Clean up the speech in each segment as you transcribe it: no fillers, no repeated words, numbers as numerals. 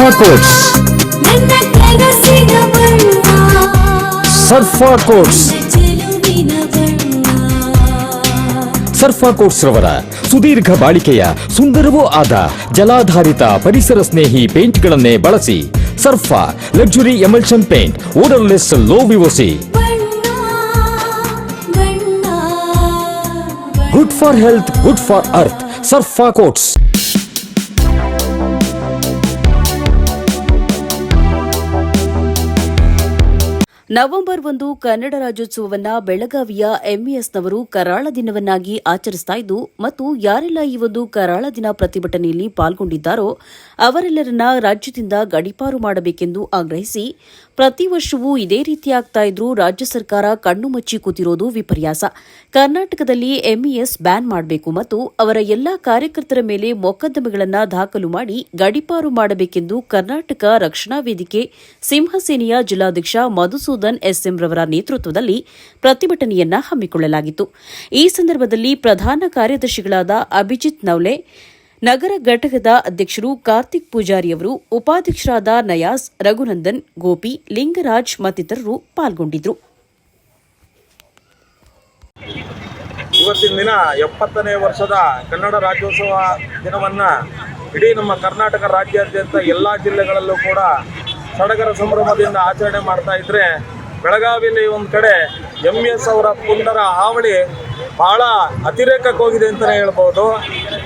ಸರ್ಫಾ quotes. ಸರ್ಫಾ quotes. ಸರ್ಫಾ quotes ರವರ ಸುದೀರ್ಘ ಬಾಳಿಕೆಯ ಸುಂದರವೂ ಆದ ಜಲಾಧಾರಿತ ಪರಿಸರ ಸ್ನೇಹಿ ಪೇಂಟ್ಗಳನ್ನೇ ಬಳಸಿ. Surfa luxury emulsion paint, odourless, low VOC, good for health, good for earth. Surfa coats. November 1 Kannada ರಾಜ್ಯೋತ್ಸವವನ್ನು ಬೆಳಗಾವಿಯ ಎಂಇಎಸ್ನವರು ಕರಾಳ ದಿನವನ್ನಾಗಿ ಆಚರಿಸ್ತಾ ಇದ್ದು ಮತ್ತು ಯಾರೆಲ್ಲ ಈ ಒಂದು ಕರಾಳ ದಿನ ಪ್ರತಿಭಟನೆಯಲ್ಲಿ ಪಾಲ್ಗೊಂಡಿದ್ದಾರೋ ಅವರೆಲ್ಲರನ್ನ ರಾಜ್ಯದಿಂದ ಗಡೀಪಾರು ಮಾಡಬೇಕೆಂದು ಆಗ್ರಹಿಸಿ ಪ್ರತಿ ವರ್ಷವೂ ಇದೇ ರೀತಿಯಾಗ್ತಾ ಇದ್ರೂ ರಾಜ್ಯ ಸರ್ಕಾರ ಕಣ್ಣು ಮುಚ್ಚಿ ಕೂತಿರೋದು ವಿಪರ್ಯಾಸ. ಕರ್ನಾಟಕದಲ್ಲಿ ಎಂಇಎಸ್ ಬ್ಯಾನ್ ಮಾಡಬೇಕು ಮತ್ತು ಅವರ ಎಲ್ಲಾ ಕಾರ್ಯಕರ್ತರ ಮೇಲೆ ಮೊಕದ್ದಮೆಗಳನ್ನು ದಾಖಲು ಮಾಡಿ ಗಡೀಪಾರು ಮಾಡಬೇಕೆಂದು ಕರ್ನಾಟಕ ರಕ್ಷಣಾ ವೇದಿಕೆ ಸಿಂಹಸೇನೆಯ ಜಿಲ್ಲಾಧ್ಯಕ್ಷ ಮಧುಸೂದನ್ ಎಸ್ಎಂ ರವರ ನೇತೃತ್ವದಲ್ಲಿ ಪ್ರತಿಭಟನೆಯನ್ನ ಹಮ್ಮಿಕೊಳ್ಳಲಾಗಿತ್ತು. ಈ ಸಂದರ್ಭದಲ್ಲಿ ಪ್ರಧಾನ ಕಾರ್ಯದರ್ಶಿಗಳಾದ ಅಭಿಜಿತ್ ನವಲೆ, ನಗರ ಘಟಕದ ಅಧ್ಯಕ್ಷರು ಕಾರ್ತಿಕ್ ಪೂಜಾರಿಯವರು, ಉಪಾಧ್ಯಕ್ಷರಾದ ನಯಾಜ್, ರಘುನಂದನ್, ಗೋಪಿ, ಲಿಂಗರಾಜ್ ಮತ್ತಿತರರು ಪಾಲ್ಗೊಂಡಿದ್ದರು. ಇವತ್ತಿನ ದಿನ 70ನೇ ವರ್ಷದ ಕನ್ನಡ ರಾಜ್ಯೋತ್ಸವ ದಿನವನ್ನ ಇಡೀ ನಮ್ಮ ಕರ್ನಾಟಕ ರಾಜ್ಯಾದ್ಯಂತ ಎಲ್ಲ ಜಿಲ್ಲೆಗಳಲ್ಲೂ ಕೂಡ ಸಡಗರ ಸಂಭ್ರಮದಿಂದ ಆಚರಣೆ ಮಾಡ್ತಾ ಇದ್ರೆ, ಬೆಳಗಾವಿಯಲ್ಲಿ ಒಂದು ಕಡೆ ಎಂಇಎಸ್ ಅವರ ಪುಂಡರ ಹಾವಳಿ ಬಹಳ ಅತಿರೇಕಕ್ಕೆ ಹೋಗಿದೆ ಅಂತಲೇ ಹೇಳ್ಬೋದು.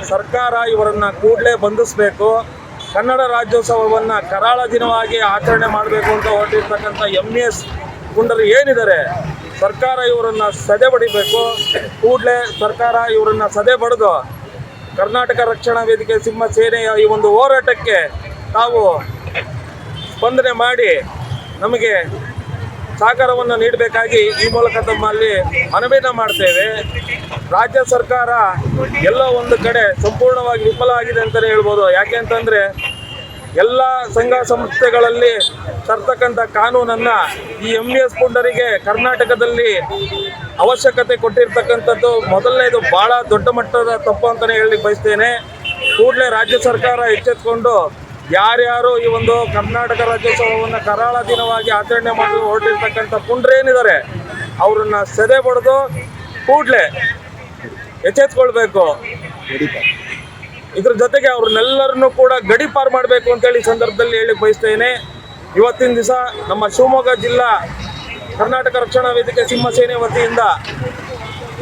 ಸರ್ಕಾರ ಇವರನ್ನು ಕೂಡಲೇ ಬಂಧಿಸಬೇಕು. ಕನ್ನಡ ರಾಜ್ಯೋತ್ಸವವನ್ನು ಕರಾಳ ದಿನವಾಗಿ ಆಚರಣೆ ಮಾಡಬೇಕು ಅಂತ ಹೊರಟಿರ್ತಕ್ಕಂಥ ಎಂಇಎಸ್ ಪುಂಡರು ಏನಿದ್ದಾರೆ, ಸರ್ಕಾರ ಇವರನ್ನು ಸದೆ ಬಡಿಬೇಕು. ಕೂಡಲೇ ಸರ್ಕಾರ ಇವರನ್ನು ಸದೆ ಬಡಿದು ಕರ್ನಾಟಕ ರಕ್ಷಣಾ ವೇದಿಕೆ ಸಿಂಹ ಸೇನೆಯ ಈ ಒಂದು ಹೋರಾಟಕ್ಕೆ ತಾವು ಸ್ಪಂದನೆ ಮಾಡಿ ನಮಗೆ ಸಹಕಾರವನ್ನು ನೀಡಬೇಕಾಗಿ ಈ ಮೂಲಕ ತಮ್ಮಲ್ಲಿ ಮನವಿಯನ್ನು ಮಾಡ್ತೇವೆ. ರಾಜ್ಯ ಸರ್ಕಾರ ಎಲ್ಲ ಒಂದು ಕಡೆ ಸಂಪೂರ್ಣವಾಗಿ ವಿಫಲ ಆಗಿದೆ ಅಂತಲೇ ಹೇಳ್ಬೋದು. ಯಾಕೆ ಅಂತಂದರೆ ಎಲ್ಲ ಸಂಘ ಸಂಸ್ಥೆಗಳಲ್ಲಿ ತರ್ತಕ್ಕಂಥ ಕಾನೂನನ್ನು ಈ ಎಂಇಎಸ್ ಪುಂಡರಿಗೆ ಕರ್ನಾಟಕದಲ್ಲಿ ಅವಶ್ಯಕತೆ ಕೊಟ್ಟಿರ್ತಕ್ಕಂಥದ್ದು ಮೊದಲನೇದು ಭಾಳ ದೊಡ್ಡ ಮಟ್ಟದ ತಪ್ಪು ಅಂತಲೇ ಹೇಳಲಿಕ್ಕೆ ಬಯಸ್ತೇನೆ. ಕೂಡಲೇ ರಾಜ್ಯ ಸರ್ಕಾರ ಎಚ್ಚೆತ್ತುಕೊಂಡು ಯಾರ್ಯಾರು ಈ ಒಂದು ಕರ್ನಾಟಕ ರಾಜ್ಯೋತ್ಸವವನ್ನು ಕರಾಳ ದಿನವಾಗಿ ಆಚರಣೆ ಮಾಡಲು ಹೊರಟಿರ್ತಕ್ಕಂಥ ಪುಂಡ್ರೇನಿದ್ದಾರೆ ಅವ್ರನ್ನ ಸೆದೆ ಬಡಿದು ಕೂಡಲೇ ಎಚ್ಚೆತ್ಕೊಳ್ಬೇಕು. ಇದ್ರ ಜೊತೆಗೆ ಅವ್ರನ್ನೆಲ್ಲರನ್ನೂ ಕೂಡ ಗಡೀಪಾರು ಮಾಡಬೇಕು ಅಂತೇಳಿ ಸಂದರ್ಭದಲ್ಲಿ ಹೇಳಿಕ್ಕೆ ಬಯಸ್ತೇನೆ. ಇವತ್ತಿನ ದಿವಸ ನಮ್ಮ ಶಿವಮೊಗ್ಗ ಜಿಲ್ಲಾ ಕರ್ನಾಟಕ ರಕ್ಷಣಾ ವೇದಿಕೆ ಸಿಂಹಸೇನೆ ವತಿಯಿಂದ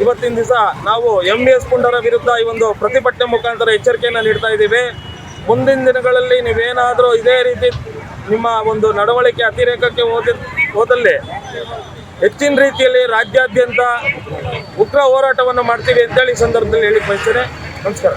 ಇವತ್ತಿನ ದಿವಸ ನಾವು ಎಂಇಎಸ್ ಪುಂಡರ ವಿರುದ್ಧ ಈ ಒಂದು ಪ್ರತಿಭಟನೆ ಮುಖಾಂತರ ಎಚ್ಚರಿಕೆಯನ್ನು ನೀಡ್ತಾ ಇದ್ದೀವಿ. ಮುಂದಿನ ದಿನಗಳಲ್ಲಿ ನೀವೇನಾದರೂ ಇದೇ ರೀತಿ ನಿಮ್ಮ ಒಂದು ನಡವಳಿಕೆ ಅತಿರೇಕಕ್ಕೆ ಹೋದಲ್ಲಿ ಹೆಚ್ಚಿನ ರೀತಿಯಲ್ಲಿ ರಾಜ್ಯಾದ್ಯಂತ ಉಗ್ರ ಹೋರಾಟವನ್ನು ಮಾಡ್ತೀವಿ ಅಂತೇಳಿ ಸಂದರ್ಭದಲ್ಲಿ ಹೇಳಿಕ್ಕೆ ಬಯಸ್ತೇನೆ. ನಮಸ್ಕಾರ.